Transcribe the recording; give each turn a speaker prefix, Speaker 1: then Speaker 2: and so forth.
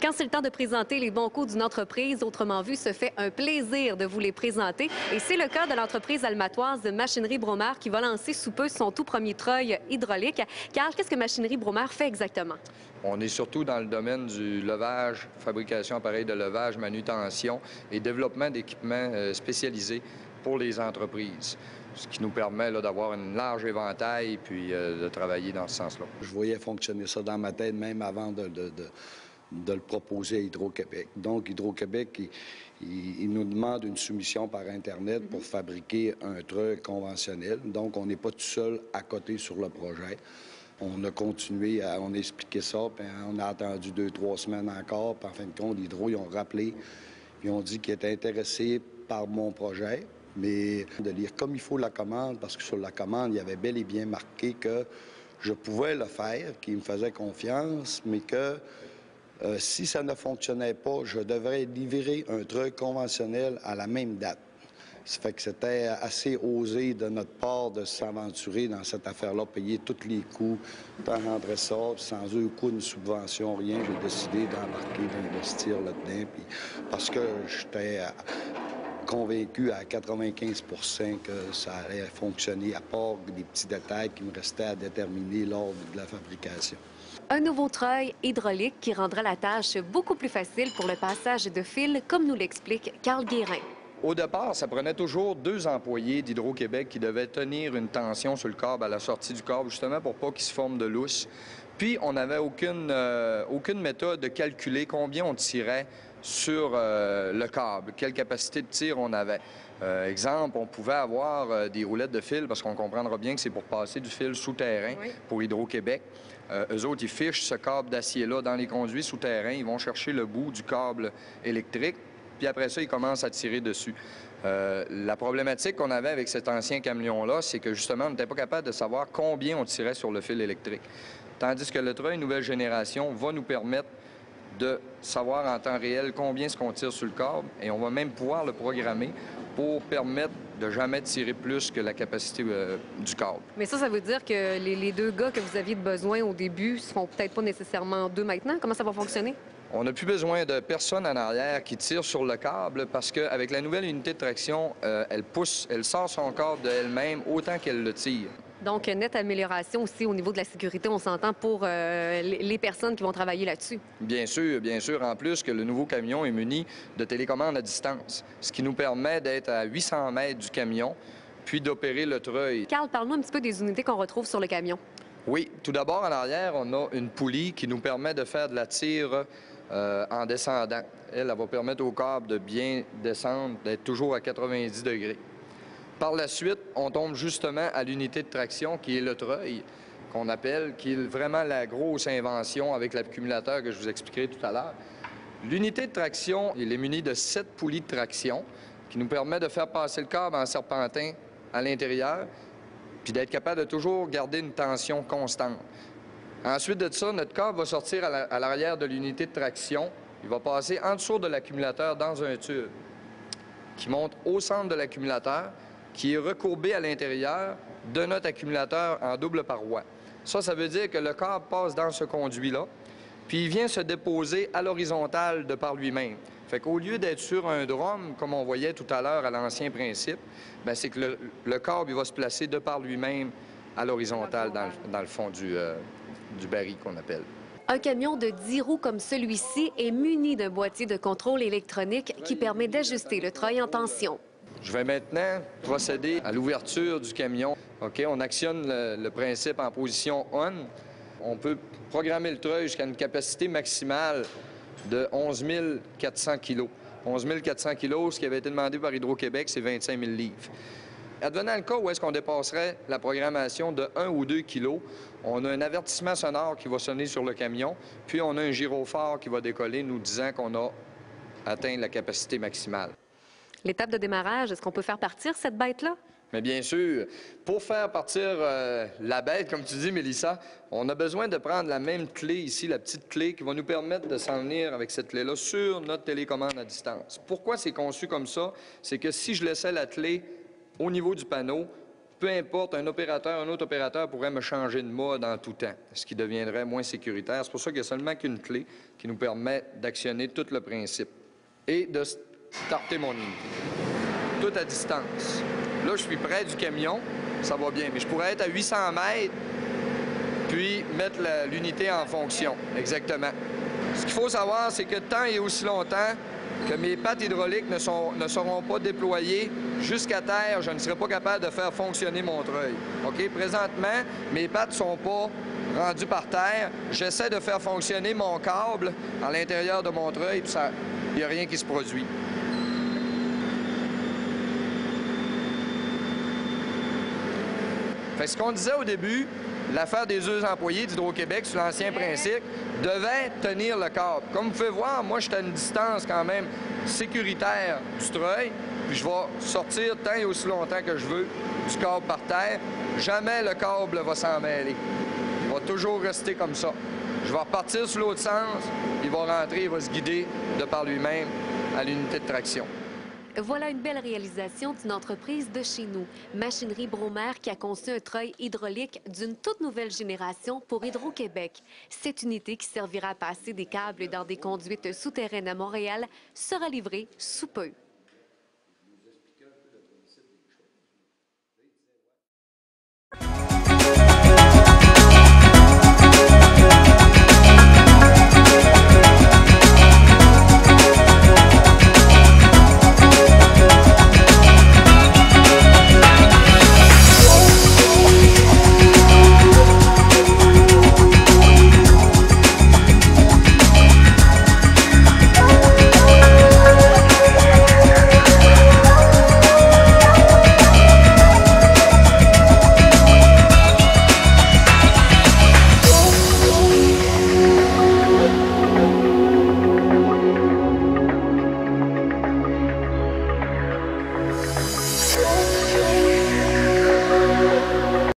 Speaker 1: Quand c'est le temps de présenter les bons coups d'une entreprise, autrement vu, se fait un plaisir de vous les présenter. Et c'est le cas de l'entreprise almatoise de Machinerie Bromar qui va lancer sous peu son tout premier treuil hydraulique. Carl, qu'est-ce que Machinerie Bromar fait exactement?
Speaker 2: On est surtout dans le domaine du levage, fabrication d'appareils de levage, manutention et développement d'équipements spécialisés pour les entreprises, ce qui nous permet d'avoir un large éventail puis de travailler dans ce sens-là.
Speaker 3: Je voyais fonctionner ça dans ma tête même avant de le proposer à Hydro-Québec. Donc, Hydro-Québec, il nous demande une soumission par Internet pour fabriquer un treuil conventionnel. Donc, on n'est pas tout seul à côté sur le projet. On a continué, on a expliqué ça, puis on a attendu 2-3 semaines encore. Puis en fin de compte, Hydro, ils ont rappelé, ils ont dit qu'ils étaient intéressés par mon projet, mais de lire comme il faut la commande, parce que sur la commande, il y avait bel et bien marqué que je pouvais le faire, qu'ils me faisaient confiance, mais que si ça ne fonctionnait pas, je devrais livrer un treuil conventionnel à la même date. Ça fait que c'était assez osé de notre part de s'aventurer dans cette affaire-là, payer tous les coûts, tant rentrer ça, sans aucune subvention, rien. J'ai décidé d'embarquer, d'investir là-dedans, puis parce que j'étais convaincu à 95 que ça allait fonctionner, à part des petits détails qui me restaient à déterminer lors de la fabrication.
Speaker 1: Un nouveau treuil hydraulique qui rendra la tâche beaucoup plus facile pour le passage de fil, comme nous l'explique Carl Guérin.
Speaker 2: Au départ, ça prenait toujours 2 employés d'Hydro-Québec qui devaient tenir une tension sur le câble à la sortie du câble, justement pour pas qu'il se forme de lousse. Puis, on n'avait aucune méthode de calculer combien on tirait sur le câble, quelle capacité de tir on avait. Exemple, on pouvait avoir des roulettes de fil, parce qu'on comprendra bien que c'est pour passer du fil souterrain pour Hydro-Québec. Eux autres, ils fichent ce câble d'acier-là dans les conduits souterrains. Ils vont chercher le bout du câble électrique. Puis après ça, ils commencent à tirer dessus. La problématique qu'on avait avec cet ancien camion-là, c'est que justement, on n'était pas capable de savoir combien on tirait sur le fil électrique. Tandis que le treuil nouvelle génération va nous permettre de savoir en temps réel combien est-ce qu'on tire sur le câble, et on va même pouvoir le programmer pour permettre de jamais tirer plus que la capacité du câble.
Speaker 1: Mais ça veut dire que les 2 gars que vous aviez de besoin au début seront peut-être pas nécessairement 2 maintenant. Comment ça va fonctionner?
Speaker 2: On n'a plus besoin de personne en arrière qui tire sur le câble parce qu'avec la nouvelle unité de traction, elle sort son câble d'elle-même autant qu'elle le tire.
Speaker 1: Donc, nette amélioration aussi au niveau de la sécurité, on s'entend, pour les personnes qui vont travailler là-dessus.
Speaker 2: Bien sûr, bien sûr. En plus que le nouveau camion est muni de télécommande à distance, ce qui nous permet d'être à 800 mètres du camion, puis d'opérer le treuil.
Speaker 1: Carl, parle-nous un petit peu des unités qu'on retrouve sur le camion.
Speaker 2: Oui, tout d'abord, en arrière, on a une poulie qui nous permet de faire de la tire en descendant. Elle va permettre au câble de bien descendre, d'être toujours à 90 degrés. Par la suite, on tombe justement à l'unité de traction qui est le treuil, qu'on appelle, qui est vraiment la grosse invention avec l'accumulateur que je vous expliquerai tout à l'heure. L'unité de traction, elle est munie de 7 poulies de traction qui nous permet de faire passer le câble en serpentin à l'intérieur, puis d'être capable de toujours garder une tension constante. Ensuite de ça, notre câble va sortir à l'arrière de l'unité de traction. Il va passer en dessous de l'accumulateur dans un tube qui monte au centre de l'accumulateur, qui est recourbé à l'intérieur de notre accumulateur en double paroi. Ça veut dire que le câble passe dans ce conduit-là, puis il vient se déposer à l'horizontale de par lui-même. Fait qu'au lieu d'être sur un drum, comme on voyait tout à l'heure à l'ancien principe, bien, c'est que le câble il va se placer de par lui-même à l'horizontale dans le fond du baril qu'on appelle.
Speaker 1: Un camion de 10 roues comme celui-ci est muni d'un boîtier de contrôle électronique qui permet d'ajuster le treuil en tension.
Speaker 2: Je vais maintenant procéder à l'ouverture du camion. OK, on actionne le principe en position on. On peut programmer le treuil jusqu'à une capacité maximale de 11 400 kg. 11 400 kg, ce qui avait été demandé par Hydro-Québec, c'est 25 000 livres. Advenant le cas où est-ce qu'on dépasserait la programmation de 1 ou 2 kg, on a un avertissement sonore qui va sonner sur le camion, puis on a un gyrophare qui va décoller nous disant qu'on a atteint la capacité maximale.
Speaker 1: L'étape de démarrage, est-ce qu'on peut faire partir cette bête-là?
Speaker 2: Mais bien sûr, pour faire partir la bête, comme tu dis, Mélissa, on a besoin de prendre la même clé ici, la petite clé, qui va nous permettre de s'en venir avec cette clé-là sur notre télécommande à distance. Pourquoi c'est conçu comme ça? C'est que si je laissais la clé au niveau du panneau, peu importe, un autre opérateur pourrait me changer de mode en tout temps, ce qui deviendrait moins sécuritaire. C'est pour ça qu'il n'y a seulement qu'une clé qui nous permet d'actionner tout le principe et de starter mon unité. Tout à distance. Là, je suis près du camion, ça va bien, mais je pourrais être à 800 mètres puis mettre l'unité en fonction. Exactement. Ce qu'il faut savoir, c'est que tant et aussi longtemps que mes pattes hydrauliques ne seront pas déployées jusqu'à terre, je ne serai pas capable de faire fonctionner mon treuil. OK? Présentement, mes pattes ne sont pas rendues par terre. J'essaie de faire fonctionner mon câble à l'intérieur de mon treuil, puis il n'y a rien qui se produit. Fait que ce qu'on disait au début, l'affaire des deux employés d'Hydro-Québec sur l'ancien principe devait tenir le câble. Comme vous pouvez voir, moi, je suis à une distance quand même sécuritaire du treuil, puis je vais sortir tant et aussi longtemps que je veux du câble par terre. Jamais le câble va s'en mêler. Il va toujours rester comme ça. Je vais repartir sur l'autre sens, il va rentrer, il va se guider de par lui-même à l'unité de traction.
Speaker 1: Voilà une belle réalisation d'une entreprise de chez nous, Machinerie Bromaire, qui a conçu un treuil hydraulique d'une toute nouvelle génération pour Hydro-Québec. Cette unité, qui servira à passer des câbles dans des conduites souterraines à Montréal, sera livrée sous peu.